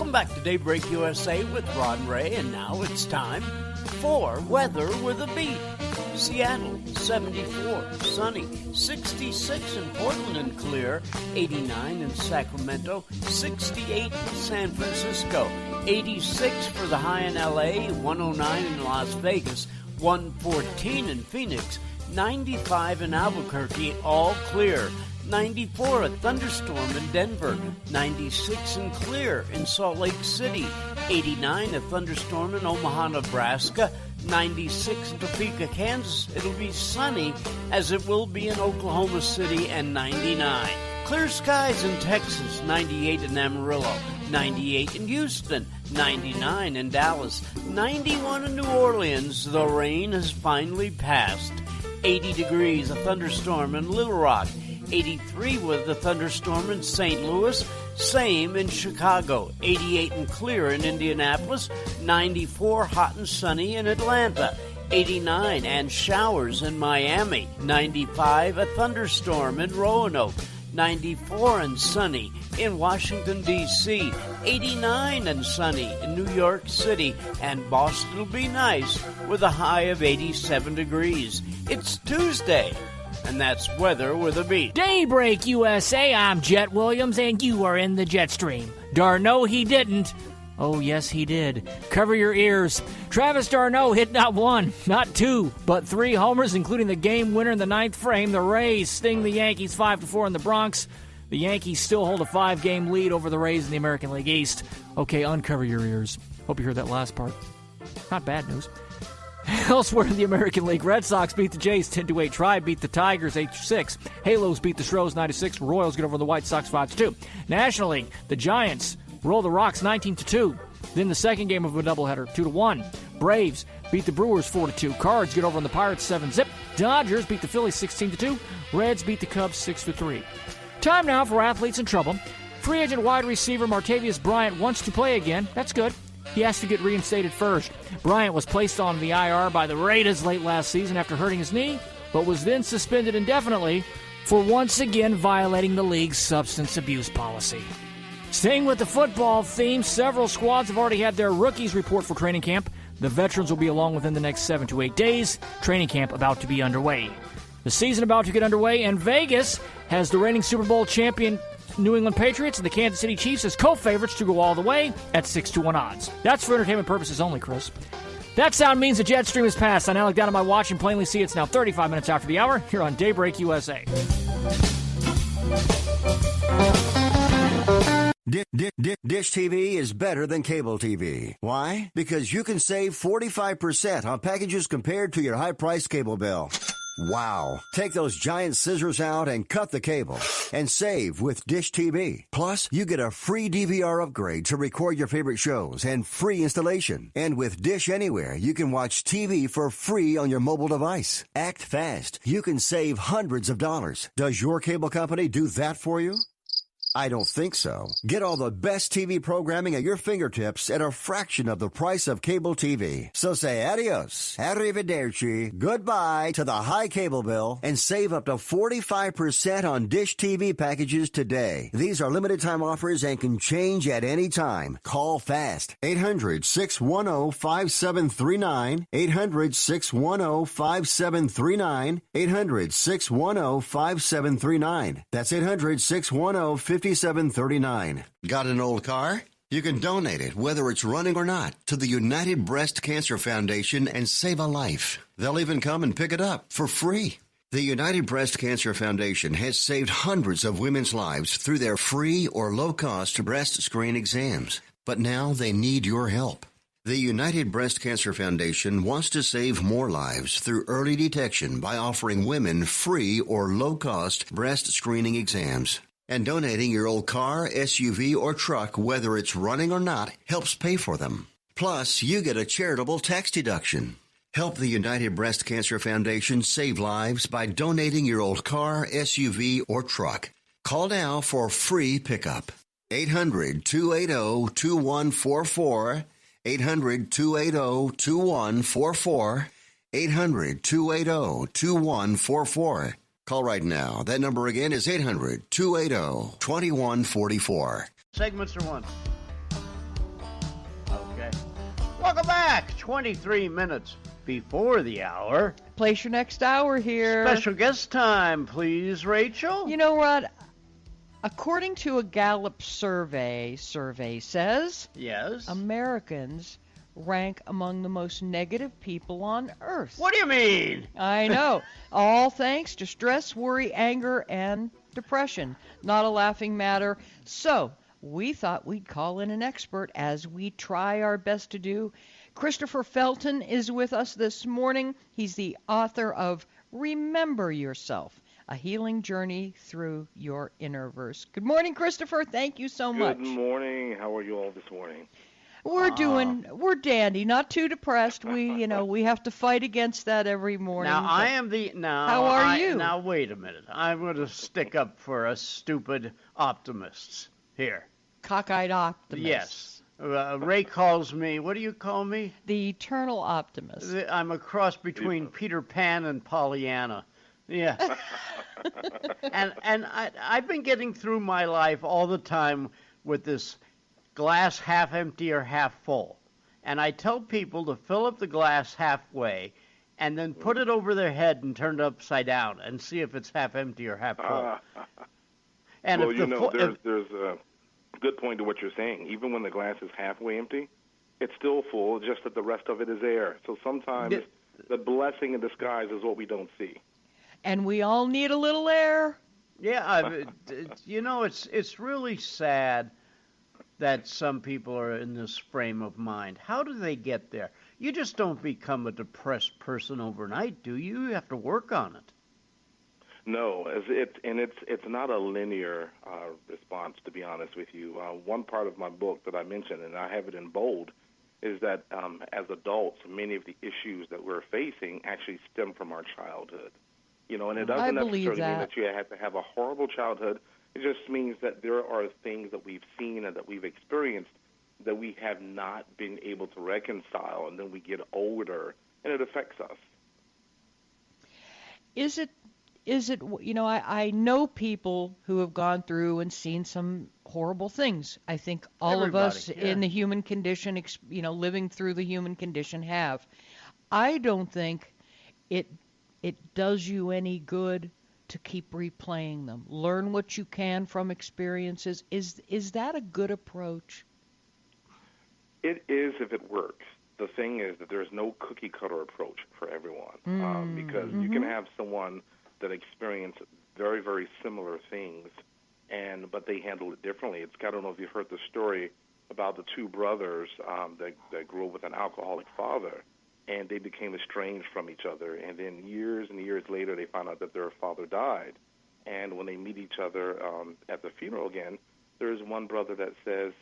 Welcome back to Daybreak USA with Rod and Ray, and now it's time for Weather with a Beat. Seattle, 74, sunny, 66 in Portland and clear, 89 in Sacramento, 68 in San Francisco, 86 for the high in LA, 109 in Las Vegas, 114 in Phoenix, 95 in Albuquerque, all clear. 94, a thunderstorm in Denver. 96 and clear in Salt Lake City. 89, a thunderstorm in Omaha, Nebraska. 96 in Topeka, Kansas. It'll be sunny, as it will be in Oklahoma City, and 99. Clear skies in Texas. 98 in Amarillo. 98 in Houston. 99 in Dallas. 91 in New Orleans. The rain has finally passed. 80 degrees, a thunderstorm in Little Rock. 83 with a thunderstorm in St. Louis, same in Chicago. 88 and clear in Indianapolis, 94 hot and sunny in Atlanta, 89 and showers in Miami, 95 a thunderstorm in Roanoke, 94 and sunny in Washington, D.C., 89 and sunny in New York City, and Boston will be nice with a high of 87 degrees. It's Tuesday. And that's Weather with a Beat. Daybreak USA, I'm Jet Williams, and you are in the jet stream. Darno, he didn't. Oh, yes, he did. Cover your ears. Travis d'Arnaud hit not one, not two, but three homers, including the game winner in the ninth frame. The Rays sting the Yankees 5-4 in the Bronx. The Yankees still hold a 5-game lead over the Rays in the American League East. Okay, uncover your ears. Hope you heard that last part. Not bad news. Elsewhere in the American League, Red Sox beat the Jays 10-8. Tribe beat the Tigers 8-6. Halos beat the Stros 9-6. Royals get over the White Sox 5-2. National League, the Giants roll the Rocks 19-2. Then the second game of a doubleheader, 2-1. Braves beat the Brewers 4-2. Cards get over on the Pirates 7-zip. Dodgers beat the Phillies 16-2. Reds beat the Cubs 6-3. Time now for athletes in trouble. Free agent wide receiver Martavius Bryant wants to play again. That's good. He has to get reinstated first. Bryant was placed on the IR by the Raiders late last season after hurting his knee, but was then suspended indefinitely for once again violating the league's substance abuse policy. Staying with the football theme, several squads have already had their rookies report for training camp. The veterans will be along within the next 7 to 8 days. Training camp about to be underway. The season about to get underway, and Vegas has the reigning Super Bowl champion New England Patriots and the Kansas City Chiefs as co-favorites to go all the way at 6-1 odds. That's for entertainment purposes only, Chris. That sound means the jet stream is past. I now look down at my watch and plainly see it's now 35 minutes after the hour here on Daybreak USA. Dish TV is better than cable TV. Why? Because you can save 45% on packages compared to your high-priced cable bill. Wow. Take those giant scissors out and cut the cable and save with Dish TV. Plus, you get a free DVR upgrade to record your favorite shows and free installation. And with Dish Anywhere, you can watch TV for free on your mobile device. Act fast. You can save hundreds of dollars. Does your cable company do that for you? I don't think so. Get all the best TV programming at your fingertips at a fraction of the price of cable TV. So say adios, arrivederci, goodbye to the high cable bill and save up to 45% on Dish TV packages today. These are limited time offers and can change at any time. Call fast. 800-610-5739. 800-610-5739. 800-610-5739. That's 800-610-5739. 5739. Got an old car? You can donate it, whether it's running or not, to the United Breast Cancer Foundation and save a life. They'll even come and pick it up for free. The United Breast Cancer Foundation has saved hundreds of women's lives through their free or low-cost breast screen exams. But now they need your help. The United Breast Cancer Foundation wants to save more lives through early detection by offering women free or low-cost breast screening exams. And donating your old car, SUV, or truck, whether it's running or not, helps pay for them. Plus, you get a charitable tax deduction. Help the United Breast Cancer Foundation save lives by donating your old car, SUV, or truck. Call now for free pickup. 800-280-2144. 800-280-2144. 800-280-2144. Call right now. That number again is 800-280-2144. Segments are one. Welcome back. 23 minutes before the hour. Place your next hour here. Special guest time, please, Rachel. You know, Rod, according to a Gallup survey says Yes. Americans rank among the most negative people on Earth. What do you mean? I know. All thanks to stress, worry, anger, and depression. Not a laughing matter. So, we thought we'd call in an expert, as we try our best to do. Christopher Felton is with us this morning. He's the author of Remember Yourself, A Healing Journey Through Your Inner Verse. Good morning, Christopher. Thank you so much. Good morning. How are you all this morning? We're dandy, not too depressed. We have to fight against that every morning. Now, How are you? Now, wait a minute. I'm going to stick up for us stupid optimists here. Cockeyed optimist. Yes. Ray calls me, what do you call me? The eternal optimist. I'm a cross between Peter Pan and Pollyanna. Yeah. and I've been getting through my life all the time with this glass half empty or half full. And I tell people to fill up the glass halfway and then put it over their head and turn it upside down and see if it's half empty or half full. And well, there's a good point to what you're saying. Even when the glass is halfway empty, it's still full, just that the rest of it is air. So sometimes the blessing in disguise is what we don't see. And we all need a little air. Yeah, it's really sad that some people are in this frame of mind. How do they get there? You just don't become a depressed person overnight, do you? You have to work on it. No, it's not a linear response, to be honest with you. One part of my book that I mentioned, and I have it in bold, is that as adults, many of the issues that we're facing actually stem from our childhood. And it doesn't necessarily mean that you have to have a horrible childhood. It just means that there are things that we've seen and that we've experienced that we have not been able to reconcile, and then we get older, and it affects us. Is it, I know people who have gone through and seen some horrible things. I think all of us in the human condition, living through the human condition have. I don't think it does you any good to keep replaying them. Learn what you can from experiences. Is that a good approach? It is if it works. The thing is that there's no cookie-cutter approach for everyone, because you can have someone that experience very, very similar things, but they handle it differently. I don't know if you've heard the story about the two brothers that grew up with an alcoholic father, and they became estranged from each other. And then years and years later, they found out that their father died. And when they meet each other at the funeral again, there's one brother that says,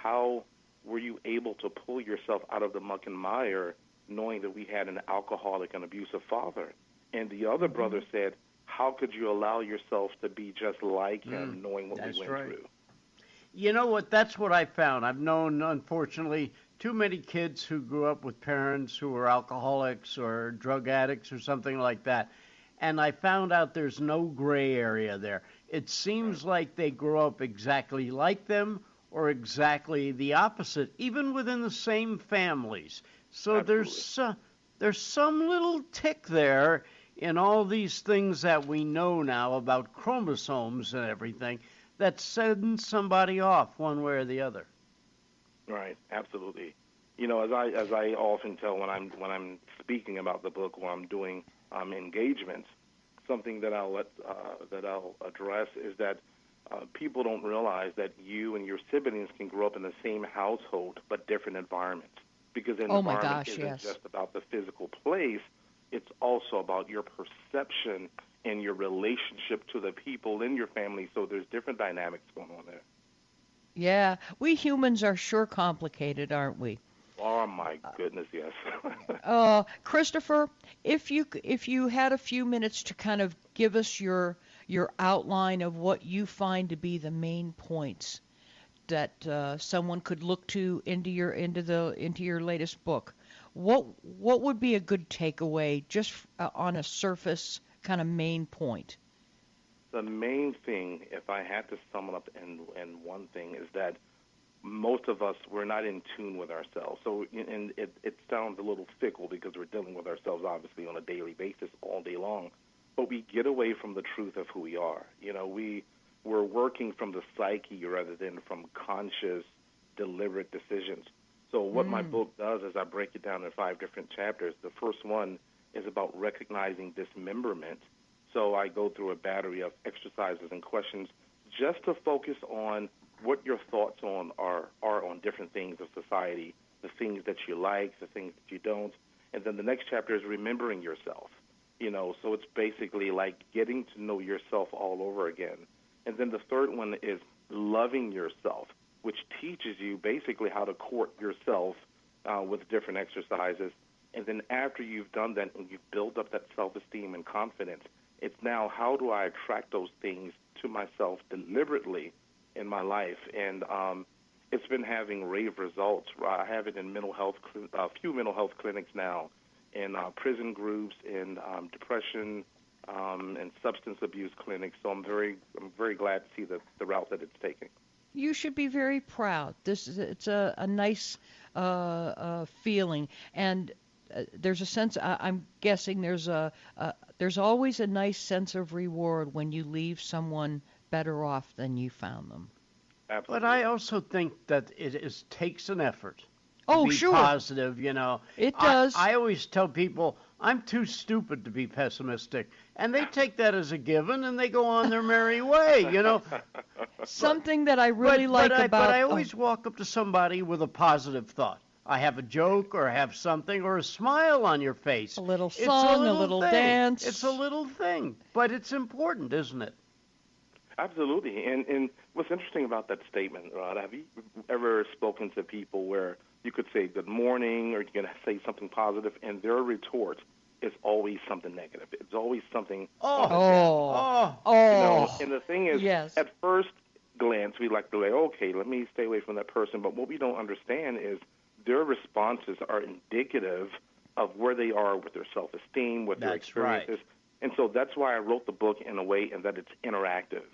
how were you able to pull yourself out of the muck and mire knowing that we had an alcoholic and abusive father? And the other brother said, how could you allow yourself to be just like him knowing what we went through? You know what? That's what I found. I've known, unfortunately, too many kids who grew up with parents who were alcoholics or drug addicts or something like that. And I found out there's no gray area there. It seems like they grow up exactly like them or exactly the opposite, even within the same families. So there's some little tick there in all these things that we know now about chromosomes and everything that sends somebody off one way or the other. Right, absolutely. As I often tell when I'm speaking about the book, when I'm doing engagements, something that I'll address is that people don't realize that you and your siblings can grow up in the same household but different environments. Because an environment isn't just about the physical place; it's also about your perception and your relationship to the people in your family. So there's different dynamics going on there. Yeah, we humans are sure complicated, aren't we? Oh my goodness, yes. Christopher, if you had a few minutes to kind of give us your outline of what you find to be the main points that someone could look to into your latest book, what would be a good takeaway just on a surface kind of main point? The main thing, if I had to sum it up in one thing, is that most of us, we're not in tune with ourselves. So, and it sounds a little fickle because we're dealing with ourselves, obviously, on a daily basis all day long. But we get away from the truth of who we are. We're working from the psyche rather than from conscious, deliberate decisions. So what my book does is I break it down in 5 different chapters. The first one is about recognizing dismemberment. So I go through a battery of exercises and questions just to focus on what your thoughts are on different things of society, the things that you like, the things that you don't. And then the next chapter is remembering yourself. So it's basically like getting to know yourself all over again. And then the third one is loving yourself, which teaches you basically how to court yourself with different exercises. And then after you've done that and you've built up that self-esteem and confidence, it's now how do I attract those things to myself deliberately in my life. And it's been having rave results. I have it in a few mental health clinics now, in prison groups, in depression, and substance abuse clinics. So I'm very glad to see the route that it's taking. You should be very proud. It's a nice feeling, and there's a sense. I'm guessing there's always a nice sense of reward when you leave someone better off than you found them. Absolutely. But I also think that it takes an effort. Oh, be sure. Positive, It does. I always tell people I'm too stupid to be pessimistic, and they take that as a given, and they go on their merry way, Something that I really like about. But I always walk up to somebody with a positive thought. I have a joke, or I have something, or a smile on your face. A little It's song, a little little thing. dance. It's a little thing, but it's important, isn't it? Absolutely. And what's interesting about that statement, Rod, have you ever spoken to people where you could say good morning or you're going to say something positive, and their retort is always something negative? It's always something. Oh. And the thing is, yes. At first glance, we like to say, okay, let me stay away from that person. But what we don't understand is their responses are indicative of where they are with their self-esteem, with their experiences. Right. And so that's why I wrote the book in a way and that it's interactive.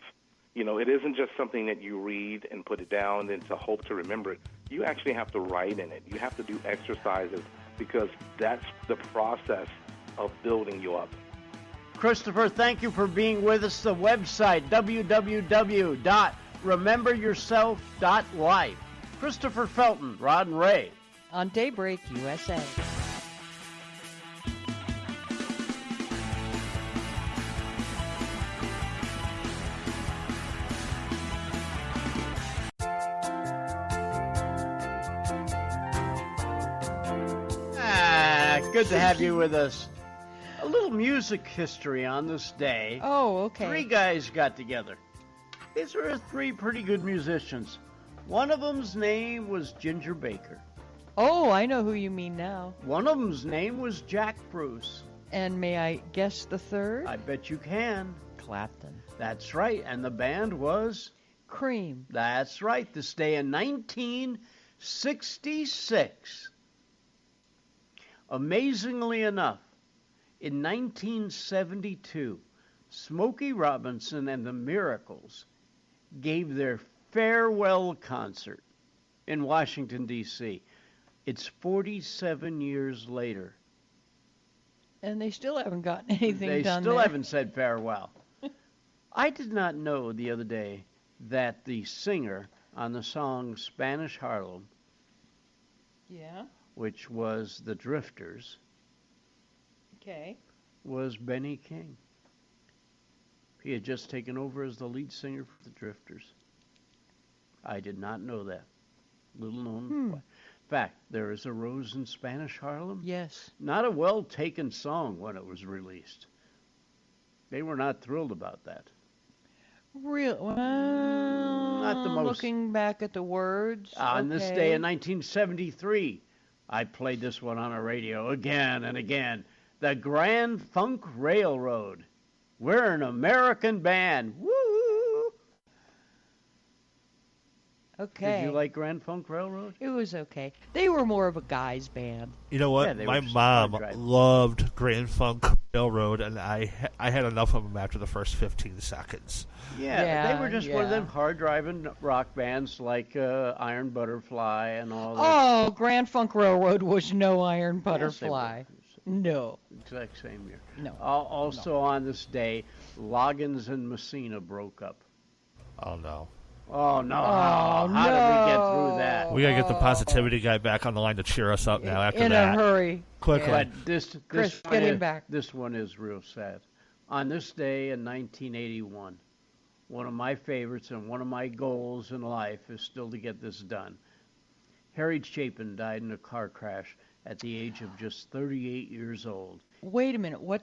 It isn't just something that you read and put it down and to hope to remember it. You actually have to write in it. You have to do exercises because that's the process of building you up. Christopher, thank you for being with us. The website, www.rememberyourself.life. Christopher Felton, Rod and Ray. On Daybreak, USA. Good to have you with us. A little music history on this day. Oh, okay. 3 guys got together. These were 3 pretty good musicians. One of them's name was Ginger Baker. Oh, I know who you mean now. One of them's name was Jack Bruce. And may I guess the third? I bet you can. Clapton. That's right. And the band was? Cream. That's right. This day in 1966. Amazingly enough, in 1972, Smokey Robinson and the Miracles gave their farewell concert in Washington, D.C. It's 47 years later. And they still haven't gotten anything done They still there. haven't said farewell. I did not know the other day that the singer on the song Spanish Harlem, Yeah. which was the Drifters, Okay. was Benny King. He had just taken over as the lead singer for the Drifters. I did not know that. Little known. In fact, there is a Rose in Spanish Harlem. Yes. Not a well-taken song when it was released. They were not thrilled about that. Real. Well, Not the most. Looking back at the words. On this okay. day in 1973, I played this one on a radio again and again. The Grand Funk Railroad. We're an American band. Woo! Okay. Did you like Grand Funk Railroad? It was okay. They were more of a guy's band. You know what? Yeah, they My were mom hard drive. loved Grand Funk Railroad, and I had enough of them after the first 15 seconds. Yeah, they were just one of yeah. them hard-driving rock bands like Iron Butterfly and all that. Oh, Grand Funk Railroad was no Iron Yes, they Butterfly. were. No. Exact same year. No. Also on this day, Loggins and Messina broke up. Oh, no. Oh, no. Oh, How did we get through that? We got to get the positivity guy back on the line to cheer us up now after In that. a hurry. Quickly. But this Chris, one get him is- back. This one is real sad. On this day in 1981, one of my favorites and one of my goals in life is still to get this done. Harry Chapin died in a car crash at the age of just 38 years old. Wait a minute. What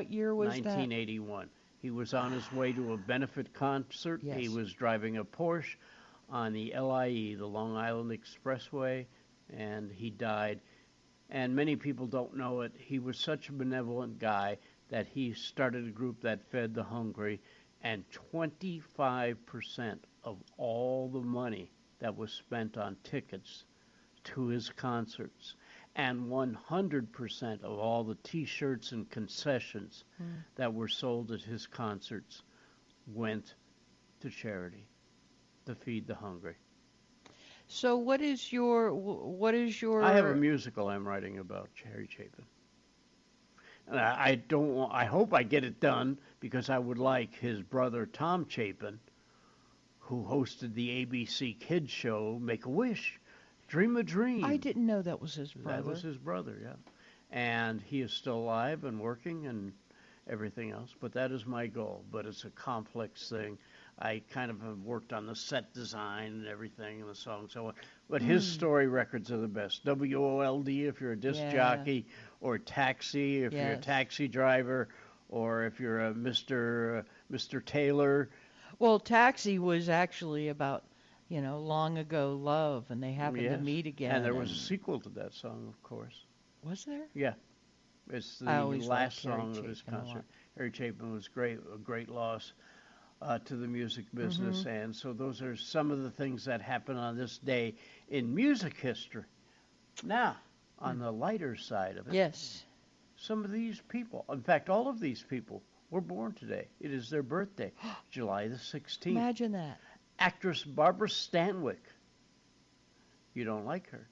year was 1981. He was on his way to a benefit concert. Yes. He was driving a Porsche on the LIE, the Long Island Expressway, and he died. And many people don't know it. He was such a benevolent guy that he started a group that fed the hungry, and 25% of all the money that was spent on tickets to his concerts and 100% of all the T-shirts and concessions that were sold at his concerts went to charity, to feed the hungry. that? So what is your I have a musical I'm writing about Harry Chapin. And I don't want, I hope I get it done because I would like his brother Tom Chapin, who hosted the ABC Kids show Make-A-Wish, Dream a Dream. I didn't know that was his brother. That was his brother, yeah. And he is still alive and working and everything else. But that is my goal. But it's a complex thing. I kind of have worked on the set design and everything and the song so on. But his story records are the best. WOLD if you're a disc Yeah. jockey, or Taxi if you're a Yes. taxi driver, or if you're a Mr. Taylor. Well, Taxi was actually about, long ago love, and they happened to Yes. meet again. And there was a sequel to that song, of course. Was there? Yeah. It's the I always last liked Harry song of his Chapin a lot. concert. Harry Chapin was a great loss to the music business. Mm-hmm. And so those are some of the things that happened on this day in music history. Now, on the lighter side of it, Yes. some of these people, in fact, all of these people were born today. It is their birthday, July the 16th. Imagine that. Actress Barbara Stanwyck. You don't like her.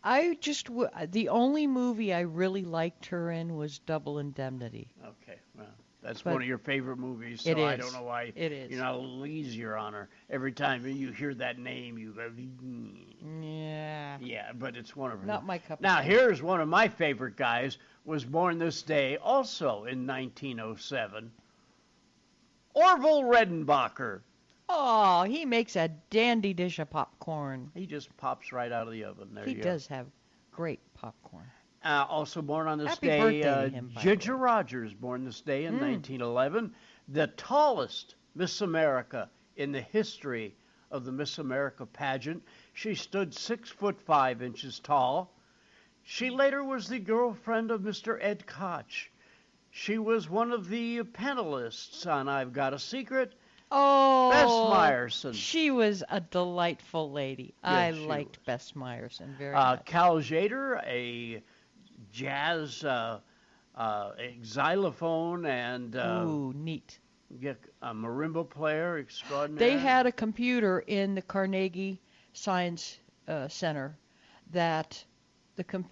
The only movie I really liked her in was Double Indemnity. Okay, well, that's But one of your favorite movies, so it I is. don't know why It is. you're not a little easier on her. Every time you hear that name, you go, Yeah. yeah, but it's one of her. Not my cup of Now, tea. here's one of my favorite guys, was born this day, also in 1907. Orville Redenbacher. Oh, he makes a dandy dish of popcorn. He just pops right out of the oven. There He you go. does have great popcorn. Also born on this Happy day, birthday to him, by the Ginger way. Rogers, born this day in 1911, the tallest Miss America in the history of the Miss America pageant. She stood 6'5" tall. She later was the girlfriend of Mr. Ed Koch. She was one of the panelists on I've Got a Secret. Oh, Bess Meyerson. She was a delightful lady. I she liked was. Bess Meyerson very much. Cal Jader, a jazz xylophone and Ooh, neat. a marimba player extraordinary. They had a computer in the Carnegie Science Center that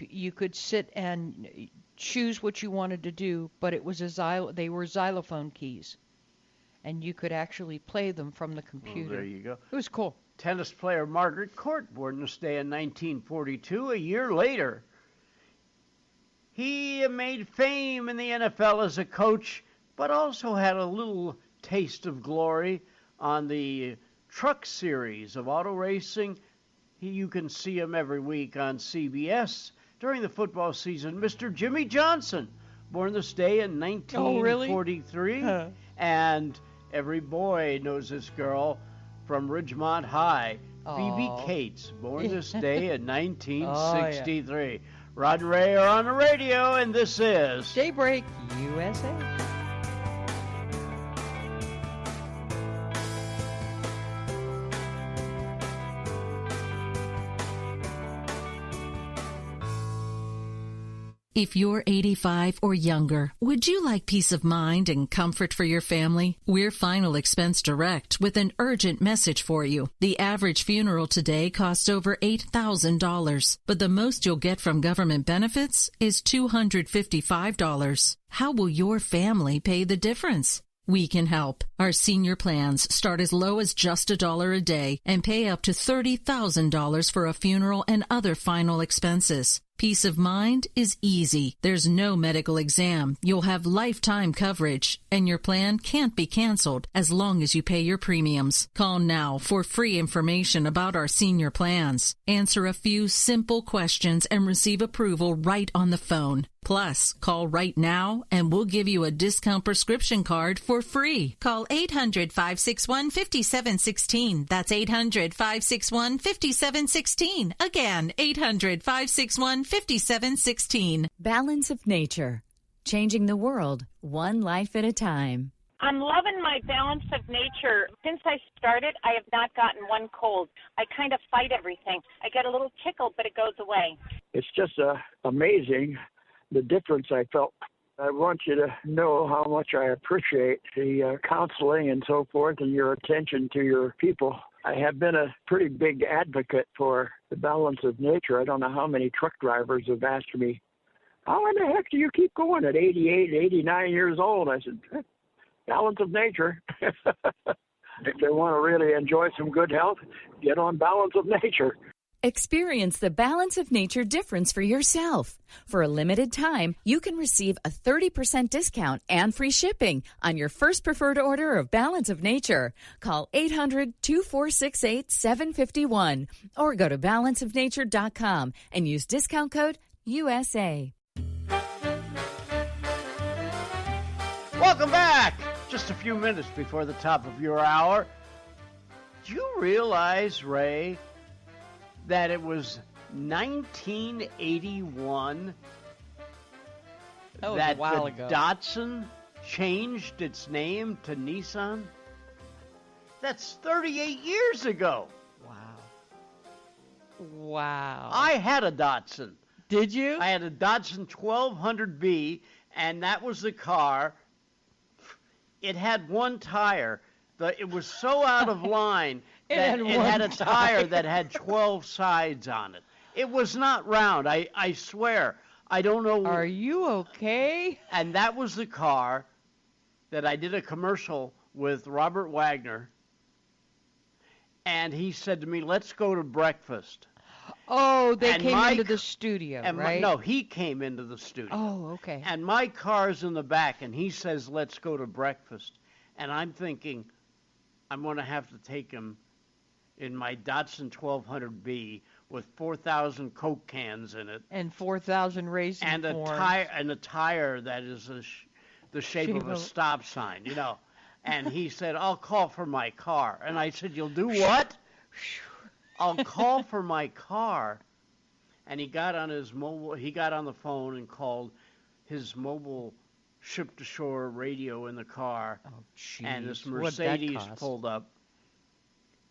you could sit and choose what you wanted to do, but it was they were xylophone keys, and you could actually play them from the computer. There you go. It was cool. Tennis player Margaret Court, born this day in 1942. A year later, he made fame in the NFL as a coach, but also had a little taste of glory on the Truck Series of auto racing. You can see him every week on CBS during the football season. Mr. Jimmy Johnson, born this day in 1943. Huh. And every boy knows this girl from Ridgemont High, Phoebe Aw. Cates, born this day in 1963. Rod and Ray are on the radio, and this is Daybreak USA. If you're 85 or younger, would you like peace of mind and comfort for your family? We're Final Expense Direct with an urgent message for you. The average funeral today costs over $8,000, but the most you'll get from government benefits is $255. How will your family pay the difference? We can help. Our senior plans start as low as just $1 a day and pay up to $30,000 for a funeral and other final expenses. Peace of mind is easy. There's no medical exam. You'll have lifetime coverage, and your plan can't be canceled as long as you pay your premiums. Call now for free information about our senior plans. Answer a few simple questions and receive approval right on the phone. Plus, call right now and we'll give you a discount prescription card for free. Call 800-561-5716. That's 800-561-5716. Again, 800-561-5716. Balance of Nature. Changing the world, one life at a time. I'm loving my Balance of Nature. Since I started, I have not gotten one cold. I kind of fight everything. I get a little tickle, but it goes away. It's just amazing the difference I felt. I want you to know how much I appreciate the counseling and so forth and your attention to your people. I have been a pretty big advocate for the Balance of Nature. I don't know how many truck drivers have asked me, how in the heck do you keep going at 88, 89 years old? I said, Balance of Nature. If they want to really enjoy some good health, get on Balance of Nature. Experience the Balance of Nature difference for yourself. For a limited time, you can receive a 30% discount and free shipping on your first preferred order of Balance of Nature. Call 800-2468-751 or go to balanceofnature.com and use discount code USA. Welcome back. Just a few minutes before the top of your hour. Do you realize, Ray, that it was 1981 that was a while the ago. Datsun changed its name to Nissan? That's 38 years ago. Wow. I had a Datsun. Did you? I had a Datsun 1200B, and that was the car. It had one tire. It was so out of line that it had a tire that had 12 sides on it. It was not round. I swear. I don't know. Are you okay? And that was the car that I did a commercial with Robert Wagner. And he said to me, let's go to breakfast. Oh, they came into the studio, right? No, he came into the studio. Oh, okay. And my car's in the back, and he says, let's go to breakfast. And I'm thinking, I'm going to have to take him in my Datsun 1200B with 4,000 Coke cans in it. And 4,000 racing and a tire that is the shape of a stop sign, you know. And he said, I'll call for my car. And I said, you'll do what? I'll call for my car. And he got on the phone and called his mobile ship-to-shore radio in the car. Oh, jeez. And this Mercedes pulled up.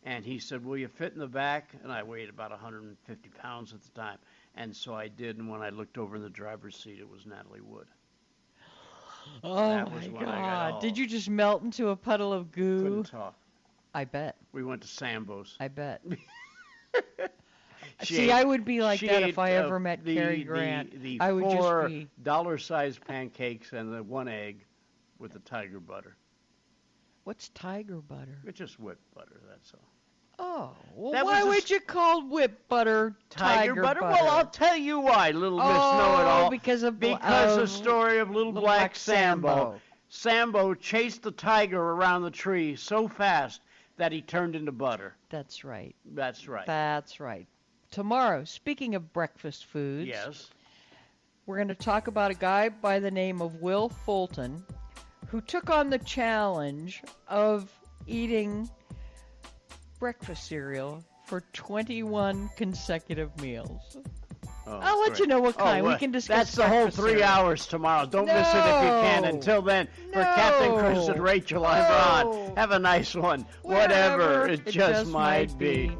And he said, will you fit in the back? And I weighed about 150 pounds at the time. And so I did. And when I looked over in the driver's seat, it was Natalie Wood. Oh, my God. Did you just melt into a puddle of goo? Couldn't talk. I bet. We went to Sambo's. I bet. I would be like that if I ever met Cary Grant. I would just be $1-sized pancakes and the one egg with the tiger butter. What's tiger butter? It's just whipped butter, that's all. Oh, well, why would you call whipped butter tiger butter? Well, I'll tell you why, Little Miss Know-It-All. Because the story of Little Black Sambo. Sambo chased the tiger around the tree so fast that he turned into butter. That's right. That's right. That's right. Tomorrow, speaking of breakfast foods, yes, we're going to talk about a guy by the name of Will Fulton who took on the challenge of eating breakfast cereal for 21 consecutive meals. Oh, I'll let you know what kind. We can discuss. That's the whole 3 hours tomorrow. Don't miss it if you can. Until then, for Captain Chris and Rachel, I'm Ron. Have a nice one. Whatever it just might be.